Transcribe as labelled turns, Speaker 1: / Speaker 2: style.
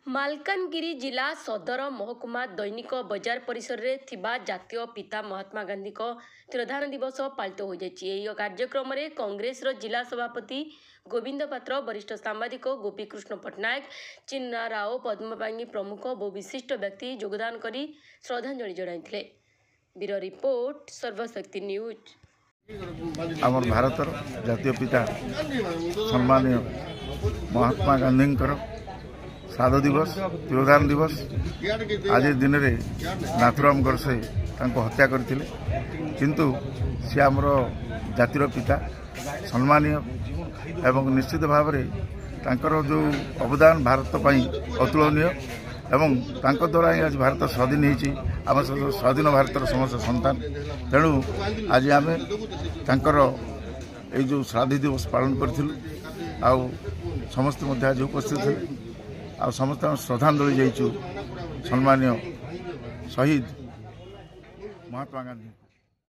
Speaker 1: मालकानगिरी जिला सदर महकुमा दैनिक बजार परिसर रे थिबा जातीय पिता महात्मा गांधी को तिरोधान दिवस पालित हो जाए। कार्यक्रम में कांग्रेस जिला सभापति गोविंद पात्र, वरिष्ठ सांबादिक गोपीकृष्ण पट्टनायक, चिन्ना राव, पद्मपांगी प्रमुख बहु विशिष्ट व्यक्ति योगदान करी श्रद्धांजलि जणाइथिले। Bureau report, Sarvashakti news.
Speaker 2: आमर भारतर जातीय पिता सम्मानीय महात्मा गांधी श्राद्ध दिवस, तिरोधान दिवस। आज दिन में नाथुराम गोडसे हत्या करते, किंतु सी आमर जातिर पिता सम्मानीय एवं निश्चित भाव में जो अवदान भारत अतुलनीय एवं द्वारा आज भारत स्वाधीन होती। आम स्वाधीन भारत समस्त सन्तान, तेणु आज आम जो श्राद्ध दिवस पालन करूँ। समस्त आज उपस्थित थे, आ समस्त श्रद्धांजलि जाइछु सम्मानीय शहीद महात्मा गांधी।